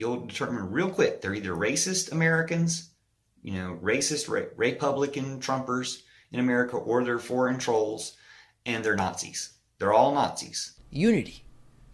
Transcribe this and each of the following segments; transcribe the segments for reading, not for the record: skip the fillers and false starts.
You'll determine real quick they're either racist Americans, racist Republican Trumpers in America, or they're foreign trolls and they're Nazis. They're all Nazis. Unity.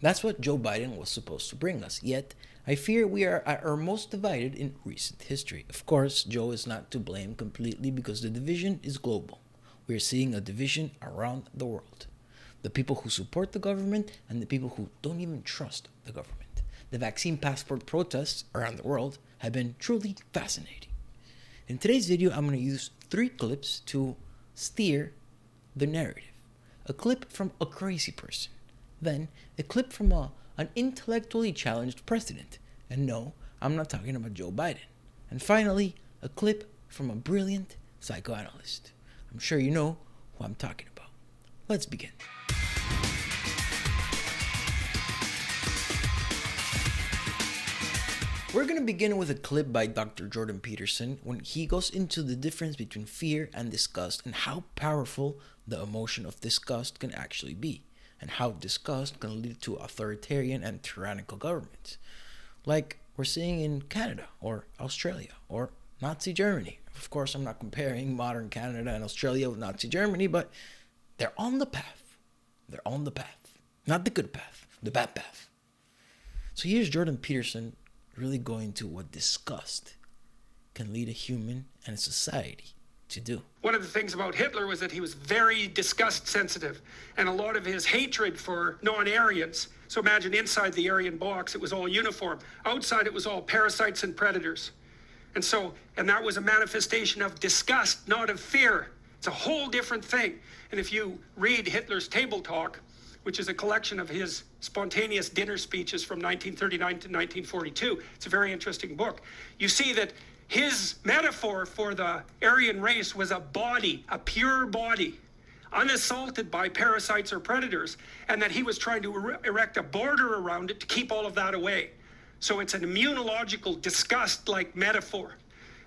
That's what Joe Biden was supposed to bring us. Yet, I fear we are at our most divided in recent history. Of course, Joe is not to blame completely because the division is global. We are seeing a division around the world. The people who support the government and the people who don't even trust the government. The vaccine passport protests around the world have been truly fascinating. In today's video, I'm going to use 3 clips to steer the narrative. A clip from a crazy person. Then, a clip from an intellectually challenged president. And no, I'm not talking about Joe Biden. And finally, a clip from a brilliant psychoanalyst. I'm sure you know who I'm talking about. Let's begin. We're going to begin with a clip by Dr. Jordan Peterson when he goes into the difference between fear and disgust and how powerful the emotion of disgust can actually be, and how disgust can lead to authoritarian and tyrannical governments, like we're seeing in Canada or Australia or Nazi Germany. Of course, I'm not comparing modern Canada and Australia with Nazi Germany, but they're on the path. They're on the path. Not the good path, the bad path. So here's Jordan Peterson really going to what disgust can lead a human and a society to do. One of the things about Hitler was that he was very disgust sensitive, and a lot of his hatred for non-Aryans. So imagine inside the Aryan box, it was all uniform. Outside, it was all parasites and predators. And that was a manifestation of disgust, not of fear. It's a whole different thing. And if you read Hitler's Table Talk, which is a collection of his spontaneous dinner speeches from 1939 to 1942. It's a very interesting book. You see that his metaphor for the Aryan race was a body, a pure body, unassaulted by parasites or predators, and that he was trying to erect a border around it to keep all of that away. So it's an immunological disgust-like metaphor.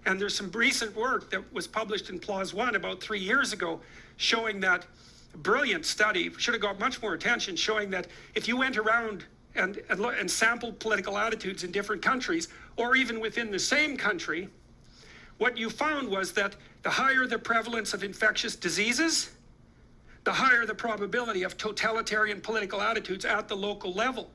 And there's some recent work that was published in PLOS One about 3 years ago showing that brilliant study, should have got much more attention, showing that if you went around and sampled political attitudes in different countries, or even within the same country, what you found was that the higher the prevalence of infectious diseases, the higher the probability of totalitarian political attitudes at the local level.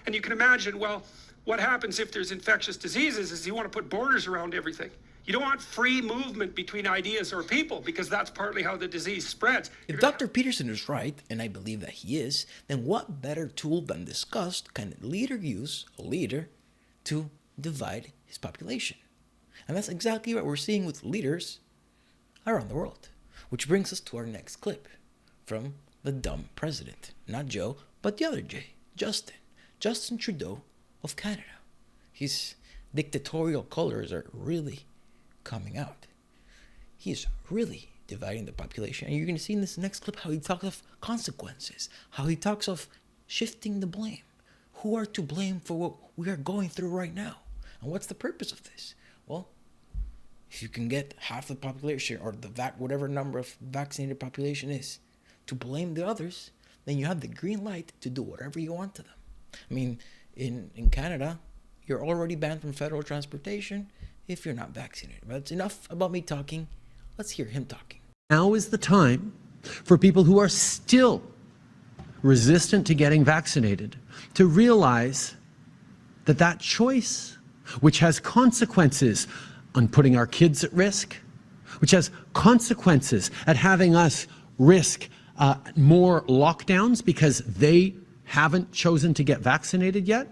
And you can imagine, well, what happens if there's infectious diseases is you want to put borders around everything. You don't want free movement between ideas or people, because that's partly how the disease spreads. If Dr. Peterson is right, and I believe that he is, then what better tool than disgust can a leader use, to divide his population? And that's exactly what we're seeing with leaders around the world. Which brings us to our next clip from the dumb president. Not Joe, but the other J, Justin. Justin Trudeau of Canada. His dictatorial colors are really coming out. He is really dividing the population. And you're going to see in this next clip how he talks of consequences, how he talks of shifting the blame. Who are to blame for what we are going through right now? And what's the purpose of this? Well, if you can get half the population or whatever number of vaccinated population is to blame the others, then you have the green light to do whatever you want to them. I mean, in Canada, you're already banned from federal transportation if you're not vaccinated. But it's enough about me talking. Let's hear him talking. Now is the time for people who are still resistant to getting vaccinated to realize that that choice, which has consequences on putting our kids at risk, which has consequences at having us risk more lockdowns because they haven't chosen to get vaccinated yet,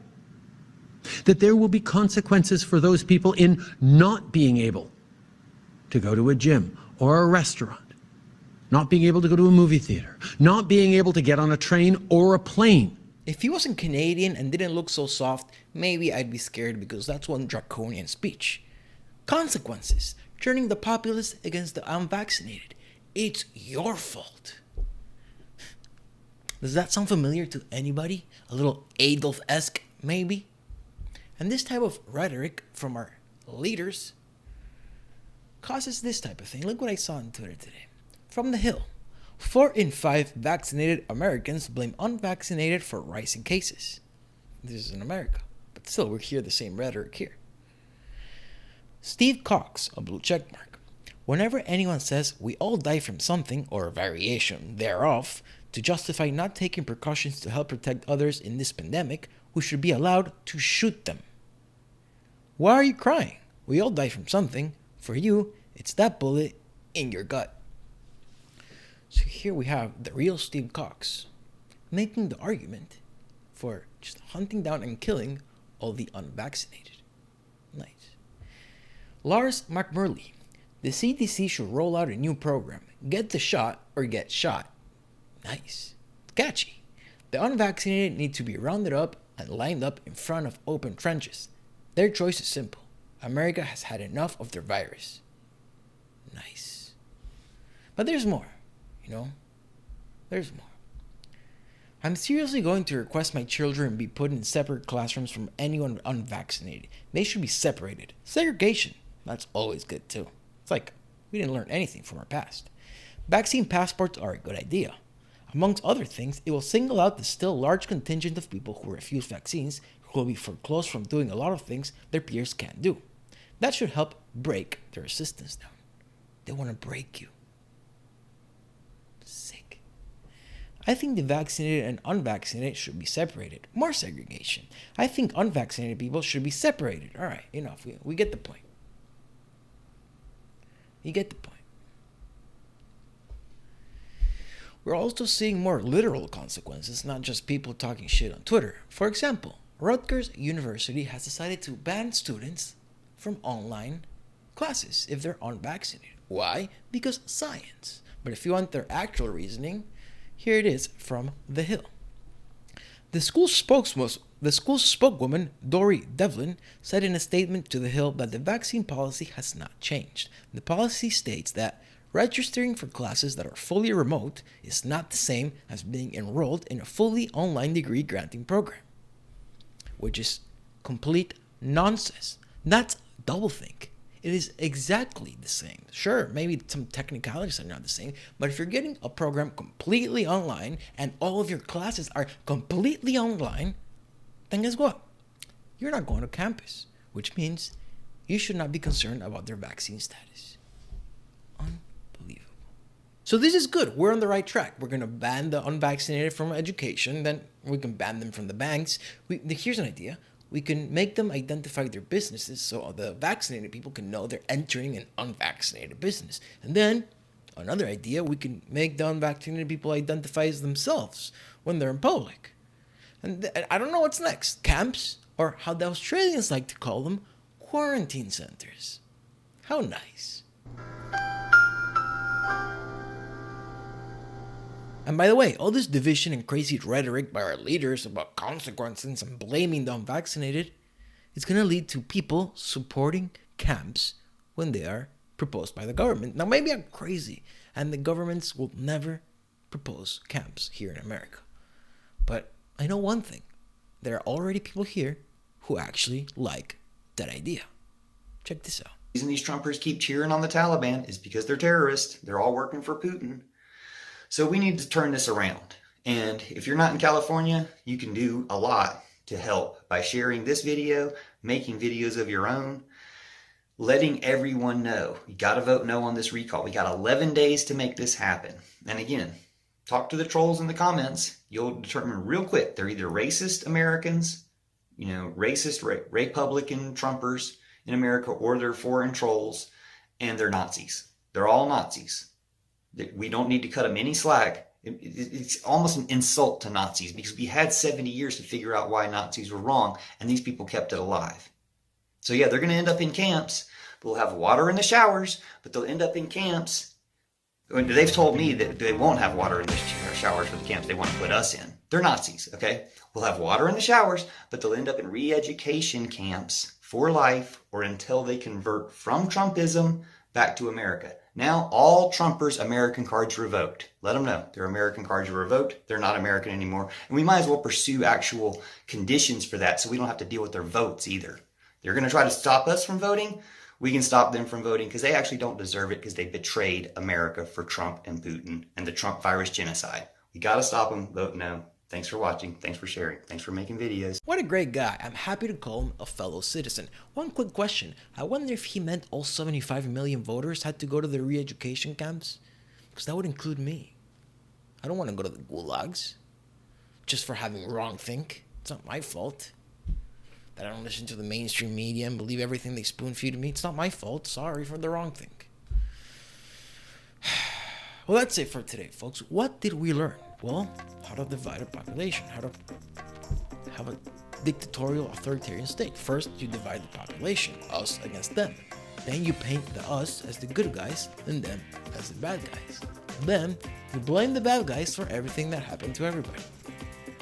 that there will be consequences for those people in not being able to go to a gym or a restaurant, not being able to go to a movie theater, not being able to get on a train or a plane. If he wasn't Canadian and didn't look so soft, maybe I'd be scared because that's one draconian speech. Consequences. Turning the populace against the unvaccinated. It's your fault. Does that sound familiar to anybody? A little Adolf-esque, maybe? And this type of rhetoric from our leaders causes this type of thing. Look what I saw on Twitter today. From The Hill. 4 in 5 vaccinated Americans blame unvaccinated for rising cases. This is in America. But still, we hear the same rhetoric here. Steve Cox, a blue checkmark. Whenever anyone says we all die from something or a variation thereof to justify not taking precautions to help protect others in this pandemic, we should be allowed to shoot them. Why are you crying? We all die from something. For you, it's that bullet in your gut. So here we have the real Steve Cox making the argument for just hunting down and killing all the unvaccinated. Nice. Lars McMurley. The CDC should roll out a new program. Get the shot or get shot. Nice. Catchy. The unvaccinated need to be rounded up and lined up in front of open trenches. Their choice is simple. America has had enough of their virus. Nice. But there's more, There's more. I'm seriously going to request my children be put in separate classrooms from anyone unvaccinated. They should be separated. Segregation. That's always good too. It's like we didn't learn anything from our past. Vaccine passports are a good idea. Amongst other things, it will single out the still large contingent of people who refuse vaccines, who will be foreclosed from doing a lot of things their peers can't do. That should help break their resistance down. They want to break you. Sick. I think the vaccinated and unvaccinated should be separated. More segregation. I think unvaccinated people should be separated. All right, enough. We get the point. You get the point. We're also seeing more literal consequences, not just people talking shit on Twitter. For example, Rutgers University has decided to ban students from online classes if they're unvaccinated. Why? Because science. But if you want their actual reasoning, here it is from The Hill. The school's spokeswoman, Dory Devlin, said in a statement to The Hill that the vaccine policy has not changed. The policy states that registering for classes that are fully remote is not the same as being enrolled in a fully online degree granting program, which is complete nonsense. That's doublethink. It is exactly the same. Sure, maybe some technicalities are not the same, but if you're getting a program completely online and all of your classes are completely online, then guess what? You're not going to campus, which means you should not be concerned about their vaccine status. Unbelievable. So this is good. We're on the right track. We're going to ban the unvaccinated from education. Then we can ban them from the banks. Here's an idea. We can make them identify their businesses so the vaccinated people can know they're entering an unvaccinated business. And then, another idea, we can make the unvaccinated people identify as themselves when they're in public. And I don't know what's next. Camps, or how the Australians like to call them, quarantine centers. How nice. And by the way, all this division and crazy rhetoric by our leaders about consequences and blaming the unvaccinated is going to lead to people supporting camps when they are proposed by the government. Now, maybe I'm crazy, and the governments will never propose camps here in America. But I know one thing. There are already people here who actually like that idea. Check this out. The reason these Trumpers keep cheering on the Taliban is because they're terrorists. They're all working for Putin. So we need to turn this around. And if you're not in California, you can do a lot to help by sharing this video, making videos of your own, letting everyone know. You got to vote no on this recall. We got 11 days to make this happen. And again, talk to the trolls in the comments. You'll determine real quick. They're either racist Americans, racist Republican Trumpers in America, or they're foreign trolls, and they're Nazis. They're all Nazis. We don't need to cut them any slack. It's almost an insult to Nazis because we had 70 years to figure out why Nazis were wrong, and these people kept it alive. So yeah, they're going to end up in camps. They'll have water in the showers, but they'll end up in camps. They've told me that they won't have water in the showers for the camps they want to put us in. They're Nazis, okay? We'll have water in the showers, but they'll end up in re-education camps for life or until they convert from Trumpism back to America. Now, all Trumpers' American cards revoked. Let them know their American cards are revoked. They're not American anymore. And we might as well pursue actual conditions for that so we don't have to deal with their votes either. They're going to try to stop us from voting. We can stop them from voting because they actually don't deserve it because they betrayed America for Trump and Putin and the Trump virus genocide. We got to stop them. Vote no. Thanks for watching. Thanks for sharing. Thanks for making videos. What a great guy. I'm happy to call him a fellow citizen. One quick question. I wonder if he meant all 75 million voters had to go to the Reeducation Camps? Because that would include me. I don't want to go to the gulags just for having wrong think. It's not my fault that I don't listen to the mainstream media and believe everything they spoon feed me. It's not my fault. Sorry for the wrong think. Well, that's it for today, folks. What did we learn? Well, how to divide a population, how to have a dictatorial authoritarian state. First, you divide the population, us against them. Then you paint the us as the good guys and them as the bad guys. Then you blame the bad guys for everything that happened to everybody.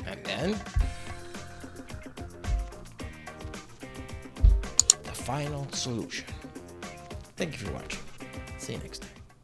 And then the final solution. Thank you for watching. See you next time.